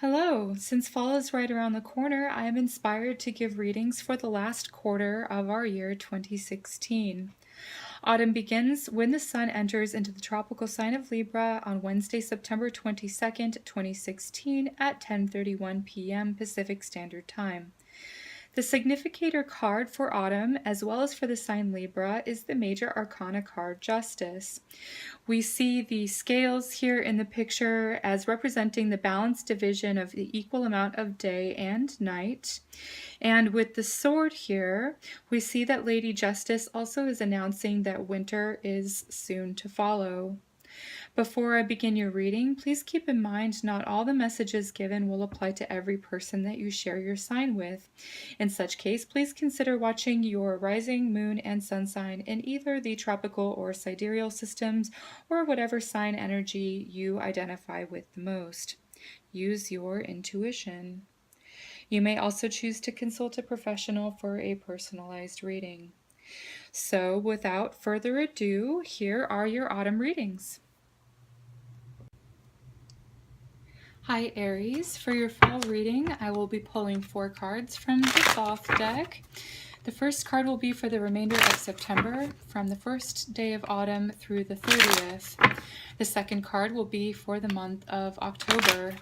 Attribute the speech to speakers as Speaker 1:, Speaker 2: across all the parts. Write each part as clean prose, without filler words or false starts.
Speaker 1: Hello! Since fall is right around the corner, I am inspired to give readings for the last quarter of our year 2016. Autumn begins when the sun enters into the tropical sign of Libra on Wednesday, September 22nd, 2016 at 10:31 p.m. Pacific Standard Time. The significator card for autumn, as well as for the sign Libra, is the major arcana card Justice. We see the scales here in the picture as representing the balanced division of the equal amount of day and night. And with the sword here, we see that Lady Justice also is announcing that winter is soon to follow. Before I begin your reading, please keep in mind not all the messages given will apply to every person that you share your sign with. In such case, please consider watching your rising, moon, and sun sign in either the tropical or sidereal systems, or whatever sign energy you identify with the most. Use your intuition. You may also choose to consult a professional for a personalized reading. So, without further ado, here are your autumn readings. Hi Aries, for your fall reading, I will be pulling 4 cards from the Thoth deck. The first card will be for the remainder of September, from the first day of autumn through the 30th. The second card will be for the month of October.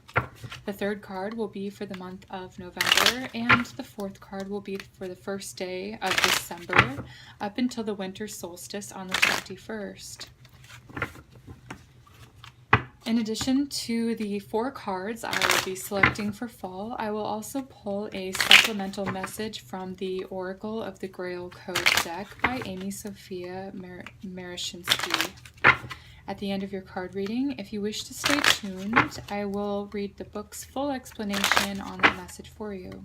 Speaker 1: The third card will be for the month of November, and the fourth card will be for the first day of December, up until the winter solstice on the 21st. In addition to the 4 cards I will be selecting for fall, I will also pull a supplemental message from the Oracle of the Grail Code deck by Amy Sophia Marashinsky. At the end of your card reading, if you wish to stay tuned, I will read the book's full explanation on that message for you.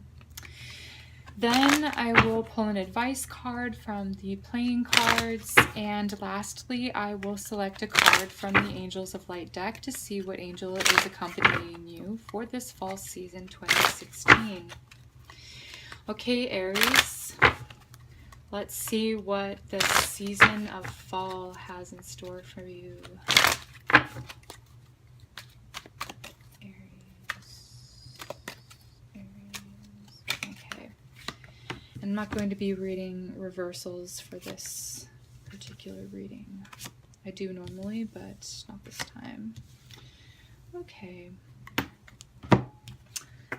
Speaker 1: Then I will pull an advice card from the playing cards, and lastly I will select a card from the Angels of Light deck to see what angel is accompanying you for this fall season 2016. Okay, Aries, let's see what this season of fall has in store for you. I'm not going to be reading reversals for this particular reading. I do normally, but not this time. Okay.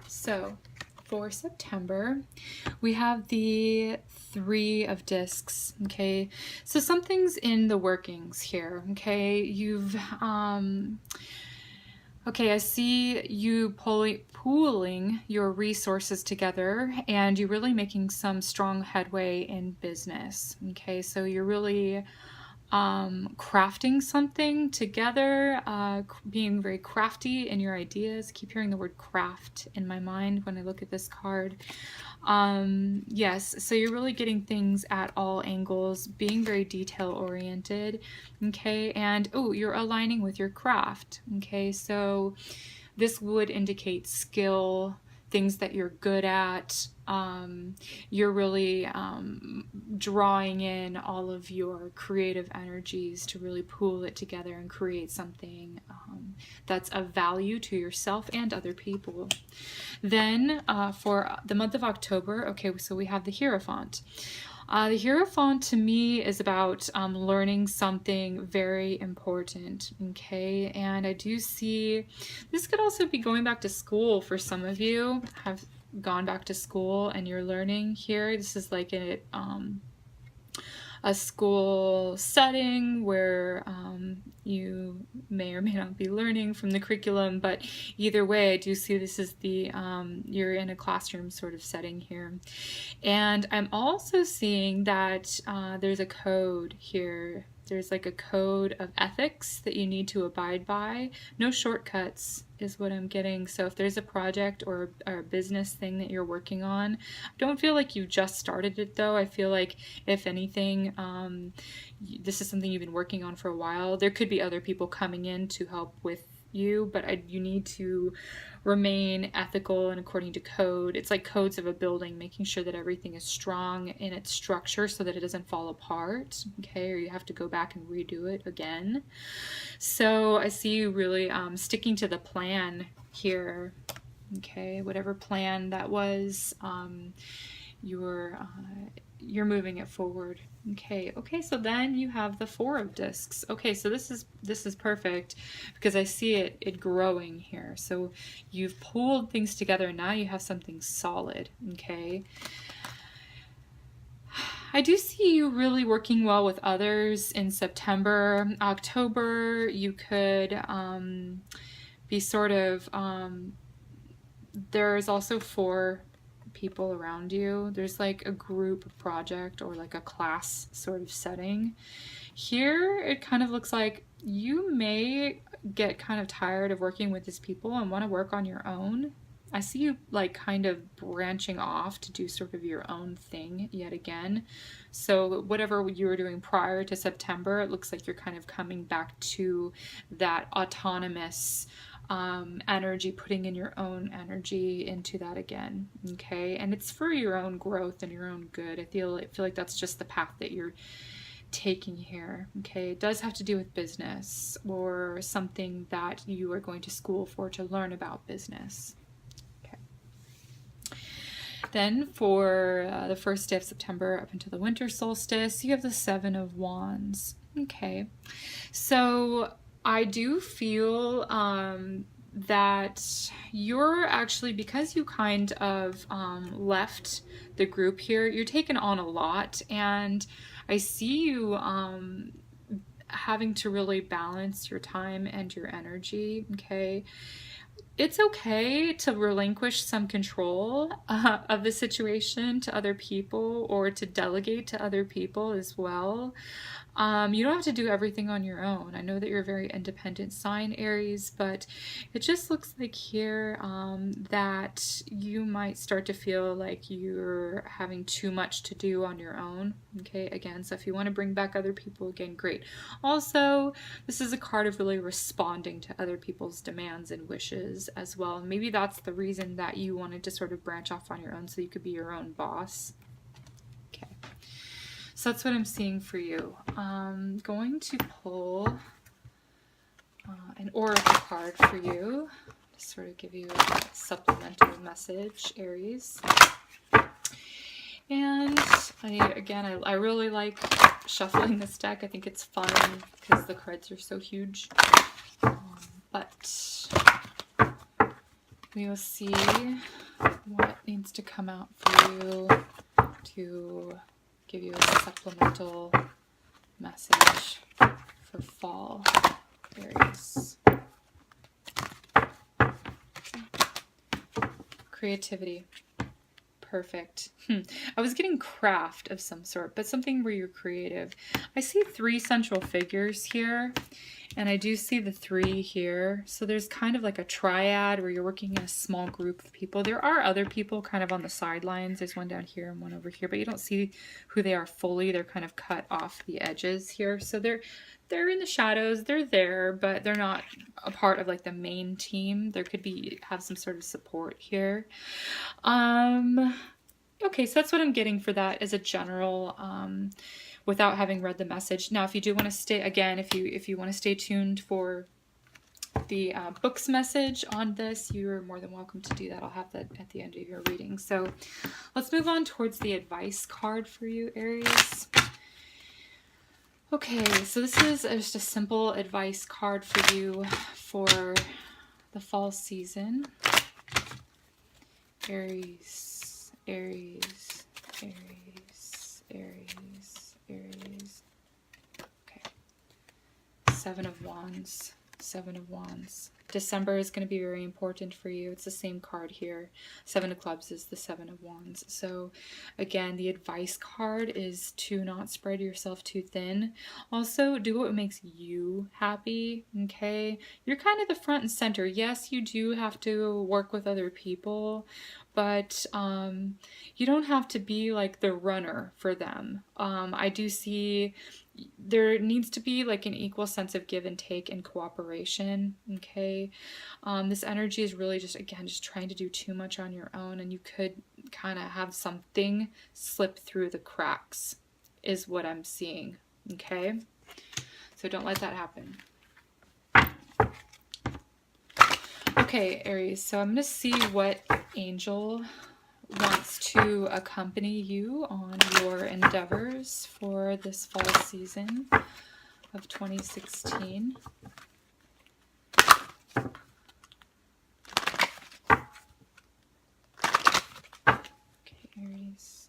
Speaker 1: So, for September, we have the 3 of discs, okay? So something's in the workings here, okay? Okay, I see you pooling your resources together, and you're really making some strong headway in business. Okay, so you're really crafting something together, being very crafty in your ideas. I keep hearing the word craft in my mind when I look at this card. Yes, so you're really getting things at all angles, being very detail oriented, okay, and you're aligning with your craft, okay, so this would indicate skill, things that you're good at. You're really drawing in all of your creative energies to really pool it together and create something that's of value to yourself and other people. Then for the month of October, okay, so we have the Hierophant. The Hierophant to me is about learning something very important, okay? And I do see this could also be going back to school for some of you. Have gone back to school and you're learning here. This is like a school setting where you may or may not be learning from the curriculum, but either way I do see this is the you're in a classroom sort of setting here. And I'm also seeing that there's a code here. There's like a code of ethics that you need to abide by. No shortcuts is what I'm getting. So if there's a project or a business thing that you're working on, I don't feel like you just started it though. I feel like if anything, this is something you've been working on for a while. There could be other people coming in to help with you, but you need to remain ethical and according to code. It's like codes of a building, making sure that everything is strong in its structure so that it doesn't fall apart, okay, or you have to go back and redo it again. So I see you really sticking to the plan here, Okay, whatever plan that was, you're moving it forward. Okay, so then you have the Four of Discs. Okay, so this is perfect because I see it growing here. So you've pulled things together and now you have something solid. Okay, I do see you really working well with others in September. October, you could be sort of there's also 4 people around you. There's like a group project or like a class sort of setting. Here it kind of looks like you may get kind of tired of working with these people and want to work on your own. I see you like kind of branching off to do sort of your own thing yet again. So whatever you were doing prior to September, it looks like you're kind of coming back to that autonomous energy, putting in your own energy into that again. Okay, and it's for your own growth and your own good. I feel like that's just the path that you're taking here. Okay, it does have to do with business or something that you are going to school for to learn about business. Okay, then for the first day of September up until the winter solstice, you have the Seven of Wands. Okay, so I do feel that you're actually, because you kind of left the group here, you're taking on a lot, and I see you having to really balance your time and your energy. Okay, it's okay to relinquish some control of the situation to other people or to delegate to other people as well. You don't have to do everything on your own. I know that you're a very independent sign, Aries, but it just looks like here that you might start to feel like you're having too much to do on your own. Okay, again, so if you want to bring back other people, again, great. Also, this is a card of really responding to other people's demands and wishes as well. Maybe that's the reason that you wanted to sort of branch off on your own so you could be your own boss. Okay. So that's what I'm seeing for you. I'm going to pull an oracle card for you to sort of give you a supplemental message, Aries. And I really like shuffling this deck. I think it's fun because the cards are so huge. But we will see what needs to come out for you to give you a supplemental message for fall, Aries. Creativity. Perfect. I was getting craft of some sort, but something where you're creative. I see 3 central figures here, and I do see the 3 here. So there's kind of like a triad where you're working in a small group of people. There are other people kind of on the sidelines. There's one down here and one over here, but you don't see who they are fully. They're kind of cut off the edges here. So they're in the shadows. They're there, but they're not a part of like the main team. There could have some sort of support here. Okay, so that's what I'm getting for that as a general, without having read the message. Now, if you do want to stay, again, if you want to stay tuned for the books message on this, you're more than welcome to do that. I'll have that at the end of your reading. So let's move on towards the advice card for you, Aries. Okay, so this is just a simple advice card for you for the fall season. Aries, Aries, Aries, Aries, Aries. Okay. 7 of Wands, 7 of Wands. December is going to be very important for you. It's the same card here. 7 of Clubs is the 7 of Wands. So again, the advice card is to not spread yourself too thin. Also, do what makes you happy, okay? You're kind of the front and center. Yes, you do have to work with other people, but you don't have to be like the runner for them. I do see there needs to be like an equal sense of give and take and cooperation, okay? This energy is really just, again, just trying to do too much on your own, and you could kind of have something slip through the cracks is what I'm seeing, okay? So don't let that happen. Okay, Aries, so I'm going to see what angel wants to accompany you on your endeavors for this fall season of 2016. Okay, Aries.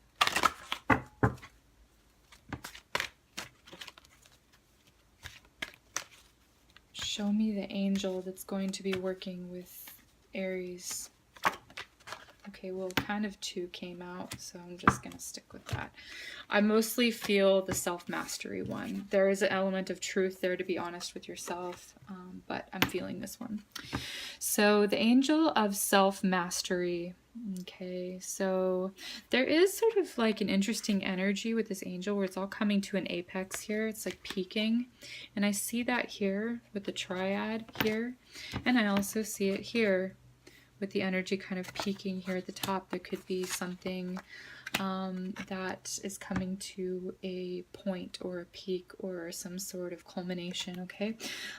Speaker 1: Show me the angel that's going to be working with Aries. Okay, well, kind of two came out, so I'm just going to stick with that. I mostly feel the self-mastery one. There is an element of truth there to be honest with yourself, but I'm feeling this one. So the angel of self-mastery. Okay, so there is sort of like an interesting energy with this angel where it's all coming to an apex here. It's like peaking. And I see that here with the triad here. And I also see it here with the energy kind of peaking here at the top. There could be something that is coming to a point or a peak or some sort of culmination. Okay,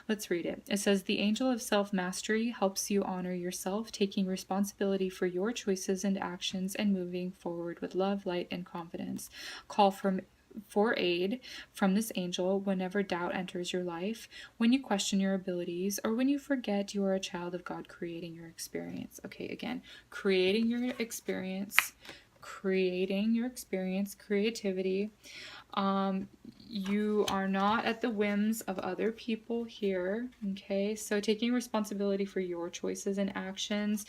Speaker 1: let's read it. It says, the angel of self-mastery helps you honor yourself, taking responsibility for your choices and actions and moving forward with love, light, and confidence. Call for aid from this angel whenever doubt enters your life, when you question your abilities, or when you forget you are a child of God creating your experience. Okay, again, creating your experience, creativity. You are not at the whims of other people here. Okay, so taking responsibility for your choices and actions.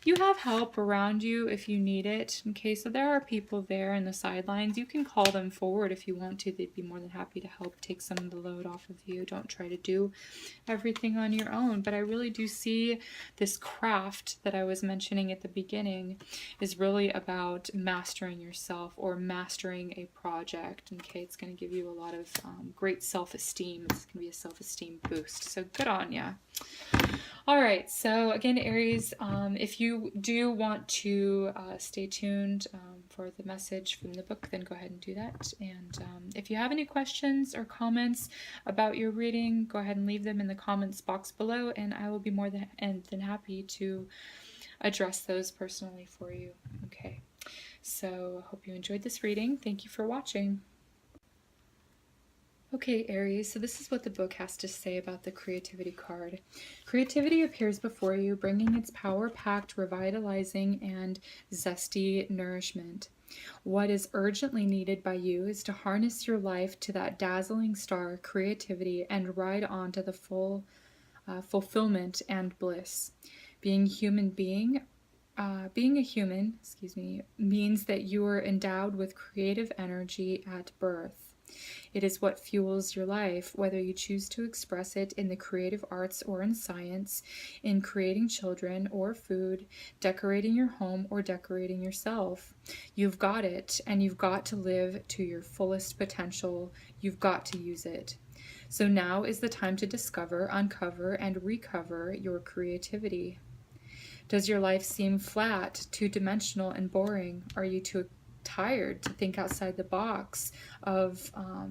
Speaker 1: You have help around you if you need it. Okay, so there are people there in the sidelines. You can call them forward if you want to. They'd be more than happy to help take some of the load off of you. Don't try to do everything on your own. But I really do see this craft that I was mentioning at the beginning is really about mastering yourself or mastering a project. Okay, it's going to give you a lot of great self-esteem. It's going to be a self-esteem boost. So good on ya. All right, so again, Aries, if you do want to stay tuned for the message from the book, then go ahead and do that. And if you have any questions or comments about your reading, go ahead and leave them in the comments box below, and I will be more than happy to address those personally for you. Okay, so I hope you enjoyed this reading. Thank you for watching. Okay, Aries, so this is what the book has to say about the creativity card. Creativity appears before you, bringing its power-packed, revitalizing, and zesty nourishment. What is urgently needed by you is to harness your life to that dazzling star, creativity, and ride on to the full fulfillment and bliss. Being a human, means that you are endowed with creative energy at birth. It is what fuels your life, whether you choose to express it in the creative arts or in science, in creating children or food, decorating your home or decorating yourself. You've got it, and you've got to live to your fullest potential. You've got to use it. So now is the time to discover, uncover, and recover your creativity. Does your life seem flat, two-dimensional, and boring? Are you too tired to think outside the box of let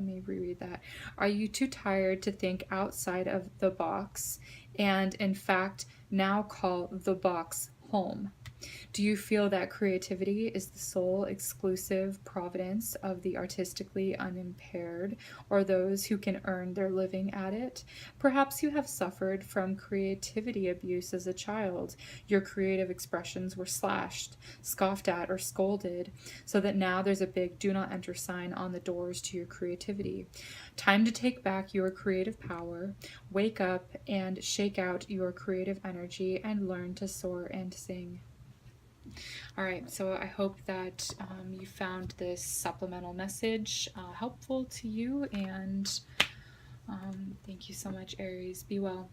Speaker 1: me reread that. Are you too tired to think outside of the box and in fact now call the box home? Do you feel that creativity is the sole exclusive providence of the artistically unimpaired, or those who can earn their living at it? Perhaps you have suffered from creativity abuse as a child. Your creative expressions were slashed, scoffed at, or scolded, so that now there's a big "do not enter" sign on the doors to your creativity. Time to take back your creative power, wake up and shake out your creative energy, and learn to soar and sing. All right, so I hope that you found this supplemental message helpful to you, and thank you so much, Aries. Be well.